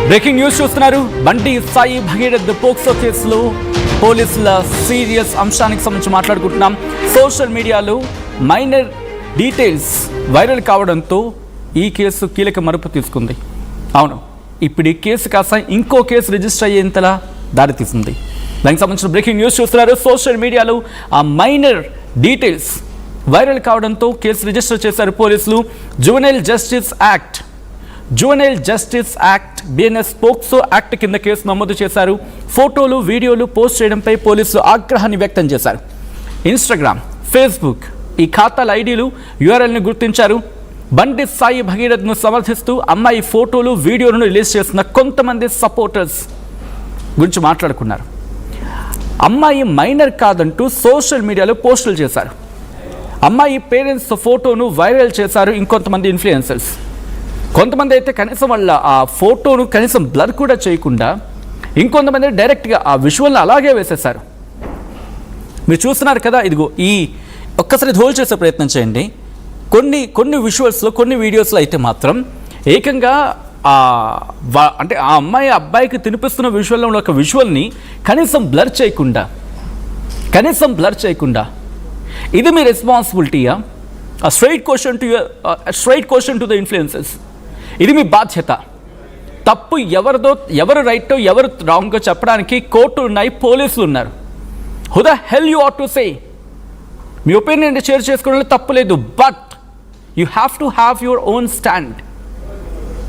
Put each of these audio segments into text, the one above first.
Breaking news చూస్తున్నారు. బండి Sai Bhagirath POCSO కేసులో పోలీసుల సీరియస్ అంశానికి సంబంధించి మాట్లాడుకుంటున్నాం. సోషల్ మీడియాలో మైనర్ డీటెయిల్స్ వైరల్ కావడంతో ఈ కేసు కీలక మలుపు తీసుకుంది. అవును, ఇప్పుడు ఈ కేసు కాస్త ఇంకో కేసు రిజిస్టర్ అయ్యేంతలా దారితీసింది. దానికి సంబంధించిన బ్రేకింగ్ న్యూస్ చూస్తున్నారు. సోషల్ మీడియాలో ఆ మైనర్ డీటెయిల్స్ వైరల్ కావడంతో కేసు రిజిస్టర్ చేశారు పోలీసులు. Juvenile justice act BNS POCSO act కింద కేసు నమోదు చేశారు. ఫోటోలు, వీడియోలు పోస్ట్ చేయడంపై పోలీసులు ఆగ్రహాన్ని వ్యక్తం చేశారు. ఇన్స్టాగ్రామ్, ఫేస్బుక్ ఈ ఖాతాల ఐడీలు, యూఆర్ఎల్ని గుర్తించారు. బండి సాయి భగీరథ్ను సమర్థిస్తూ అమ్మాయి ఫోటోలు, వీడియోలను రిలీజ్ చేసిన కొంతమంది సపోర్టర్స్ గురించి మాట్లాడుకున్నారు. అమ్మాయి మైనర్ కాదంటూ సోషల్ మీడియాలో పోస్టులు చేశారు. అమ్మాయి పేరెంట్స్ ఫోటోను వైరల్ చేశారు ఇంకొంతమంది ఇన్ఫ్లుయెన్సర్స్. కొంతమంది అయితే కనీసం వాళ్ళ ఆ ఫోటోను కనీసం బ్లర్ కూడా చేయకుండా ఇంకొంతమంది డైరెక్ట్గా ఆ విజువల్ని అలాగే వేసేశారు. మీరు చూస్తున్నారు కదా, ఇదిగో ఈ ఒక్కసారి హోల్డ్ చేసే ప్రయత్నం చేయండి. కొన్ని విజువల్స్లో, కొన్ని వీడియోస్లో అయితే మాత్రం ఏకంగా అంటే ఆ అమ్మాయి అబ్బాయికి తినిపిస్తున్న విజువల్లో ఉన్న ఒక విజువల్ని కనీసం బ్లర్ చేయకుండా ఇది మీ రెస్పాన్సిబిలిటీయా? Straight question to the influencers. ఇది మీ బాధ్యత. తప్పు ఎవరు రైటో ఎవరు రాంగో చెప్పడానికి కోర్టులు ఉన్నాయి, పోలీసులు ఉన్నారు. Who the hell you ought to say? Me opinion share చేసుకోవడంలో తప్పు లేదు, but you have to have your own stand.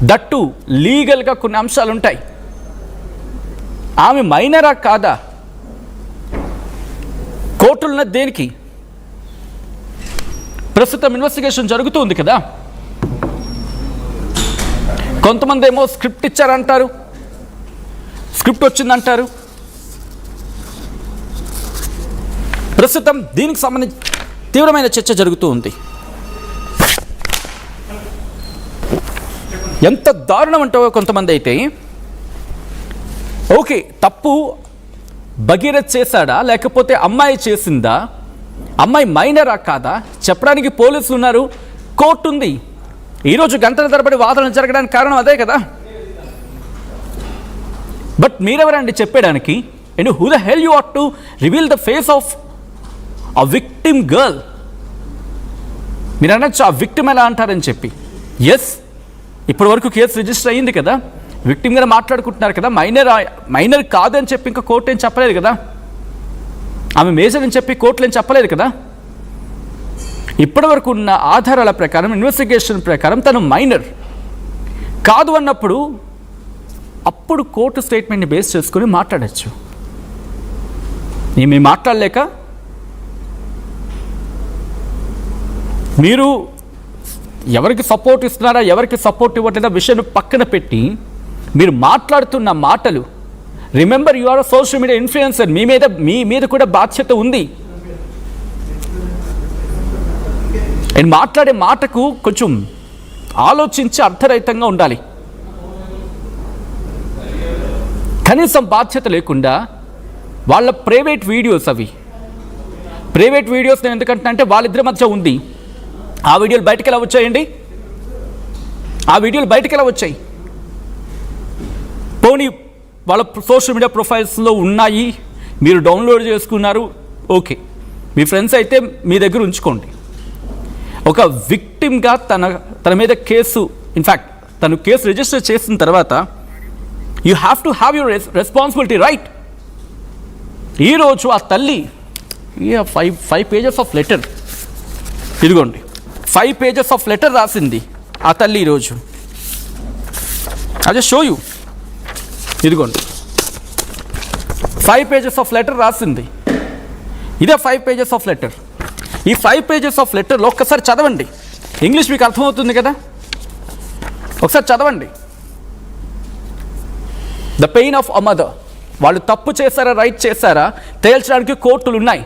That లీగల్గా కొన్ని అంశాలు ఉంటాయి. ఆమె మైనరా కాదా? కోర్టులున్న దేనికి? ప్రస్తుతం ఇన్వెస్టిగేషన్ జరుగుతుంది కదా. కొంతమంది ఏమో స్క్రిప్ట్ ఇచ్చారంటారు, స్క్రిప్ట్ వచ్చిందంటారు. ప్రస్తుతం దీనికి సంబంధించి తీవ్రమైన చర్చ జరుగుతూ ఉంది. ఎంత దారుణం అంటావో కొంతమంది అయితే, ఓకే తప్పు భగీరథ్ చేశాడా లేకపోతే అమ్మాయి చేసిందా, అమ్మాయి మైనరా కాదా చెప్పడానికి పోలీసులు ఉన్నారు, కోర్టు ఉంది. ఈరోజు గంటల తరబడి వాదనలు జరగడానికి కారణం అదే కదా. బట్ మీరెవరండి చెప్పడానికి? And who the hell you ought to reveal the face of a victim girl? మీరు అనొచ్చు ఆ విక్టిమ్ ఎలా అంటారని చెప్పి. ఎస్, ఇప్పటి వరకు కేసు రిజిస్టర్ అయ్యింది కదా, విక్టిమ్ గారు మాట్లాడుకుంటున్నారు కదా. మైనర్ కాదని చెప్పి ఇంకా కోర్టు ఏం చెప్పలేదు కదా, ఆమె మేజర్ అని చెప్పి కోర్టులు ఏం చెప్పలేదు కదా. ఇప్పటి వరకు ఉన్న ఆధారాల ప్రకారం, ఇన్వెస్టిగేషన్ ప్రకారం తను మైనర్ కాదు అన్నప్పుడు అప్పుడు కోర్టు స్టేట్మెంట్ని బేస్ చేసుకుని మాట్లాడచ్చు. మేము మాట్లాడలేక మీరు ఎవరికి సపోర్ట్ ఇస్తున్నారా, ఎవరికి సపోర్ట్ ఇవ్వట్లేదా విషయాన్ని పక్కన పెట్టి మీరు మాట్లాడుతున్న మాటలు, remember you are a social media influencer, మీ మీద కూడా బాధ్యత ఉంది. అండ్ మాట్లాడే మాటకు కొంచెం ఆలోచించి అర్థరహితంగా ఉండాలి. కనీసం బాధ్యత లేకుండా వాళ్ళ ప్రైవేట్ వీడియోస్ నేను ఎందుకంటున్నా అంటే వాళ్ళిద్దరి మధ్య ఉంది. ఆ వీడియోలు బయటకు ఎలా వచ్చాయి? పోనీ వాళ్ళ సోషల్ మీడియా ప్రొఫైల్స్లో ఉన్నాయి, మీరు డౌన్లోడ్ చేసుకున్నారు, ఓకే. మీ ఫ్రెండ్స్ అయితే మీ దగ్గర ఉంచుకోండి. ఒక విక్టిమ్గా తన మీద కేసు, ఇన్ఫ్యాక్ట్ తను కేసు రిజిస్టర్ చేసిన తర్వాత you have to have your responsibility, right? ఈరోజు ఆ తల్లి 5 pages ఆఫ్ లెటర్, ఇదిగోండి 5 pages ఆఫ్ లెటర్ రాసింది ఆ తల్లి ఈరోజు. అదే షో యూ, ఇదిగోండి 5 pages ఆఫ్ లెటర్ రాసింది. ఇదే 5 pages ఆఫ్ లెటర్. ఈ 5 pages ఆఫ్ లెటర్లో ఒక్కసారి చదవండి. ఇంగ్లీష్ మీకు అర్థమవుతుంది కదా, ఒకసారి చదవండి. The pain of a mother. వాళ్ళు తప్పు చేశారా, రైట్ చేశారా తేల్చడానికి కోర్టులు ఉన్నాయి.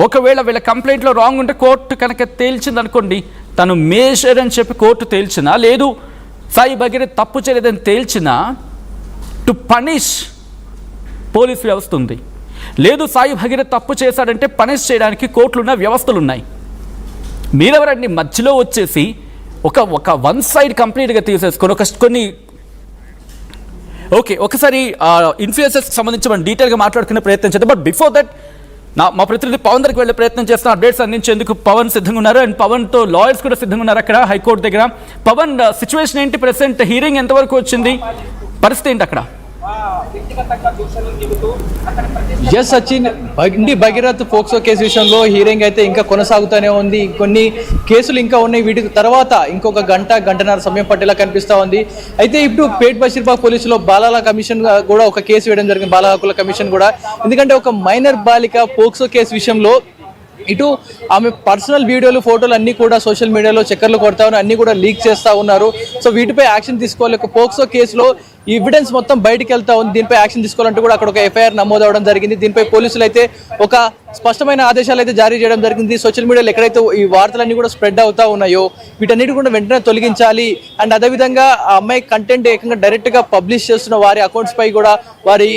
ఒకవేళ వీళ్ళ కంప్లైంట్లో రాంగ్ ఉంటే కోర్టు కనుక తేల్చింది అనుకోండి, తను మేజర్ అని చెప్పి కోర్టు తేల్చినా, లేదు సాయి భగీరథ్ తప్పు చేయలేదని తేల్చినా, టు పనిష్ పోలీస్ వ్యవస్థ ఉంది. లేదు సాయి భగీరథ్ తప్పు చేశాడంటే పనిష్ చేయడానికి కోర్టులున్న వ్యవస్థలు ఉన్నాయి. మీరెవరండి మధ్యలో వచ్చేసి ఒక వన్ సైడ్ కంప్లీట్గా తీసేసుకొని ఓకే, ఒకసారి ఇన్ఫ్లుయెన్సర్స్కి సంబంధించి మనం డీటెయిల్గా మాట్లాడుకునే ప్రయత్నం చేద్దాం. బట్ బిఫోర్ దట్ మా ప్రతినిధి పవన్ దగ్గరికి వెళ్ళే ప్రయత్నం చేస్తున్న అప్డేట్స్ అందించేందుకు పవన్ సిద్ధంగా ఉన్నారు. అండ్ పవన్తో లాయర్స్ కూడా సిద్ధంగా ఉన్నారు అక్కడ హైకోర్టు దగ్గర. పవన్, సిచ్యువేషన్ ఏంటి? ప్రెసెంట్ హీరింగ్ ఎంతవరకు వచ్చింది? పరిస్థితి ఏంటి అక్కడ? Yes Sachin, Bhagirath POCSO case విషయంలో హీరింగ్ అయితే ఇంకా కొనసాగుతూనే ఉంది. కొన్ని కేసులు ఇంకా ఉన్నాయి. వీటి తర్వాత ఇంకొక గంటన్నర సమయం పట్టేలా కనిపిస్తూ ఉంది. అయితే ఇప్పుడు పేట్ బషీర్బాగ్ పోలీసులో బాలల కమిషన్ కూడా ఒక కేసు వేయడం జరిగింది, బాల హక్కుల కమిషన్ కూడా. ఎందుకంటే ఒక మైనర్ బాలిక పోక్సో కేసు విషయంలో ఇటు ఆమె పర్సనల్ వీడియోలు, ఫోటోలు అన్నీ కూడా సోషల్ మీడియాలో చక్కర్లు కొడతా ఉన్నారు, అన్నీ కూడా లీక్ చేస్తూ ఉన్నారు. సో వీటిపై యాక్షన్ తీసుకోవాలి. ఒక పోక్సో కేసులో ఈ ఎవిడెన్స్ మొత్తం బయటికి వెళ్తా ఉంది. దీనిపై యాక్షన్ తీసుకోవాలంటూ కూడా అక్కడ ఒక ఎఫ్ఐఆర్ నమోదు అవడం జరిగింది. దీనిపై పోలీసులు అయితే ఒక స్పష్టమైన ఆదేశాలు అయితే జారీ చేయడం జరిగింది. సోషల్ మీడియాలో ఎక్కడైతే ఈ వార్తలన్నీ కూడా స్ప్రెడ్ అవుతా ఉన్నాయో వీటన్నిటి కూడా వెంటనే తొలగించాలి. అండ్ అదేవిధంగా ఆ అమ్మాయి కంటెంట్ ఏకంగా డైరెక్ట్గా పబ్లిష్ చేస్తున్న వారి అకౌంట్స్ పై కూడా, వారి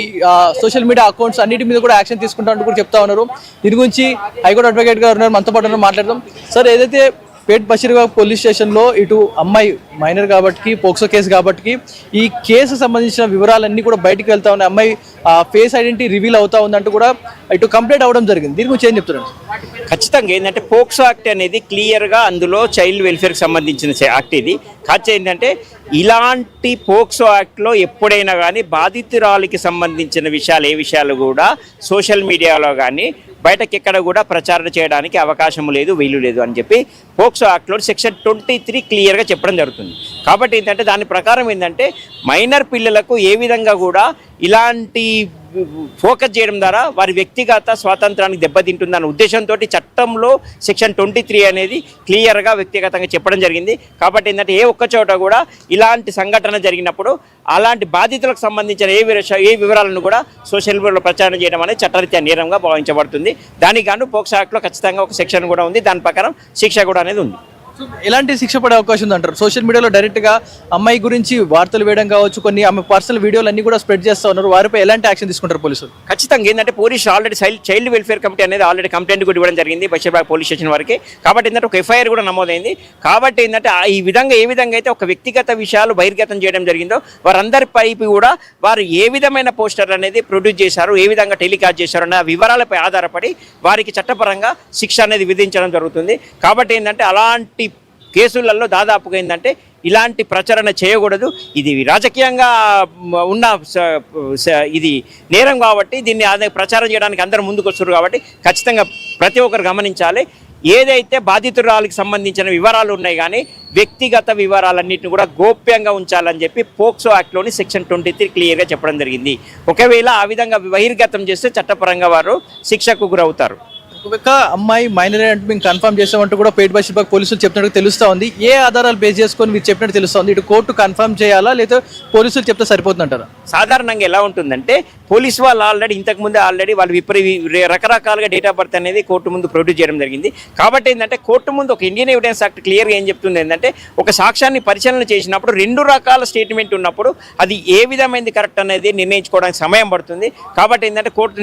సోషల్ మీడియా అకౌంట్స్ అన్నిటి మీద కూడా యాక్షన్ తీసుకుంటామంటూ కూడా చెప్తా ఉన్నారు. దీని గురించి హైకోర్టు అడ్వకేట్ గారు ఉన్నారు, మనతో పాటు మాట్లాడదాం. సార్, ఏదైతే పేట్ బషీర్బాగ్ పోలీస్ స్టేషన్లో ఇటు అమ్మాయి మైనర్ కాబట్టి, పోక్సో కేసు కాబట్టి ఈ కేసు సంబంధించిన వివరాలన్నీ కూడా బయటకు వెళ్తా ఉన్నాయి. అమ్మాయి ఫేస్ ఐడెంటిటీ రివీల్ అవుతా ఉందంటూ కూడా ఇటు కంప్లైంట్ అవ్వడం జరిగింది. దీని గురించి ఏం చెప్తున్నారు? ఖచ్చితంగా ఏంటంటే పోక్సో యాక్ట్ అనేది క్లియర్గా అందులో చైల్డ్ వెల్ఫేర్కి సంబంధించిన యాక్ట్ ఇది. కాకపోతే ఏంటంటే ఇలాంటి పోక్సో యాక్ట్లో ఎప్పుడైనా కానీ బాధితురాలికి సంబంధించిన విషయాలు, ఏ విషయాలు కూడా సోషల్ మీడియాలో కానీ బయటకి ఎక్కడ కూడా ప్రచారం చేయడానికి అవకాశం లేదు, వీలు లేదు అని చెప్పి పోక్సో యాక్ట్లో సెక్షన్ 23 క్లియర్గా చెప్పడం జరుగుతుంది. కాబట్టి ఏంటంటే దాని ప్రకారం ఏంటంటే మైనర్ పిల్లలకు ఏ విధంగా కూడా ఇలాంటి ఫోకస్ చేయడం ద్వారా వారి వ్యక్తిగత స్వాతంత్రానికి దెబ్బతింటుందన్న ఉద్దేశంతో చట్టంలో సెక్షన్ 23 అనేది క్లియర్గా వ్యక్తిగతంగా చెప్పడం జరిగింది. కాబట్టి ఏంటంటే ఏ ఒక్క చోట కూడా ఇలాంటి సంఘటన జరిగినప్పుడు అలాంటి బాధితులకు సంబంధించిన ఏ వివరాలను కూడా సోషల్ మీడియాలో ప్రచారం చేయడం అనేది చట్టరీత్యా నేరంగా భావించబడుతుంది. దానికి గాను పోక్సో యాక్ట్లో ఖచ్చితంగా ఒక సెక్షన్ కూడా ఉంది, దాని ప్రకారం శిక్ష కూడా అనేది ఉంది. ఎలాంటి శిక్ష పడే అవకాశం ఉందంటారు? సోషల్ మీడియాలో డైరెక్ట్గా అమ్మాయి గురించి వార్తలు వేయడం కావచ్చు, కొన్ని ఆమె పర్సనల్ వీడియోలు అన్ని కూడా స్ప్రెడ్ చేస్తూ ఉన్నారు, వారిపై ఎలాంటి యాక్షన్ తీసుకుంటారు పోలీసులు? ఖచ్చితంగా ఏంటంటే పోలీసులు ఆల్రెడీ చైల్డ్ వెల్ఫేర్ కమిటీ అనేది ఆల్రెడీ కంప్లైంట్ కూడా ఇవ్వడం జరిగింది బషీర్బాగ్ పోలీస్ స్టేషన్ వారికి. కాబట్టి ఏంటంటే ఒక ఎఫ్ఐఆర్ కూడా నమోదైంది. కాబట్టి ఏంటంటే ఈ విధంగా ఏ విధంగా అయితే ఒక వ్యక్తిగత విషయాలు బహిర్గతం చేయడం జరిగిందో వారందరిపై కూడా వారు ఏ విధమైన పోస్టర్ అనేది ప్రొడ్యూస్ చేశారు, ఏ విధంగా టెలికాస్ట్ చేశారు అన్న వివరాలపై ఆధారపడి వారికి చట్టపరంగా శిక్ష అనేది విధించడం జరుగుతుంది. కాబట్టి ఏంటంటే అలాంటి కేసులలో దాదాపుగా ఏంటంటే ఇలాంటి ప్రచారణ చేయకూడదు. ఇది రాజకీయంగా ఉన్న ఇది నేరం కాబట్టి దీన్ని ప్రచారం చేయడానికి అందరూ ముందుకు వస్తారు. కాబట్టి ఖచ్చితంగా ప్రతి ఒక్కరు గమనించాలి. ఏదైతే బాధితురాలకు సంబంధించిన వివరాలు ఉన్నాయి కానీ వ్యక్తిగత వివరాలన్నింటినీ కూడా గోప్యంగా ఉంచాలని చెప్పి పోక్సో యాక్ట్లోని సెక్షన్ 23 క్లియర్గా చెప్పడం జరిగింది. ఒకవేళ ఆ విధంగా బహిర్గతం చేస్తే చట్టపరంగా వారు శిక్షకు గురవుతారు. ఒక అమ్మాయి మైనర్ అంటే మేము కన్ఫర్మ్ చేసామంటూ కూడా పేట్ బషీర్బాగ్ పోలీసులు చెప్పినట్టు తెలుస్తూ ఉంది. ఏ ఆధారాలు బేస్ చేసుకొని మీరు చెప్పినట్టు తెలుస్తూ ఉంది? ఇటు కోర్టు కన్ఫర్మ్ చేయాలా లేదా పోలీసులు చెప్తే సరిపోతుందంటారా? సాధారణంగా ఎలా ఉంటుందంటే పోలీసు వాళ్ళు ఆల్రెడీ వాళ్ళు రకరకాలుగా డేట్ ఆఫ్ బర్త్ అనేది కోర్టు ముందు ప్రొడ్యూస్ చేయడం జరిగింది. కాబట్టి ఏంటంటే కోర్టు ముందు ఒక ఇండియన్ ఎవిడెన్స్ యాక్ట్ క్లియర్గా ఏం చెప్తుంది ఏంటంటే ఒక సాక్ష్యాన్ని పరిశీలన చేసినప్పుడు 2 రకాల స్టేట్మెంట్ ఉన్నప్పుడు అది ఏ విధమైనది కరెక్ట్ అనేది నిర్ణయించుకోవడానికి సమయం పడుతుంది. కాబట్టి ఏంటంటే కోర్టు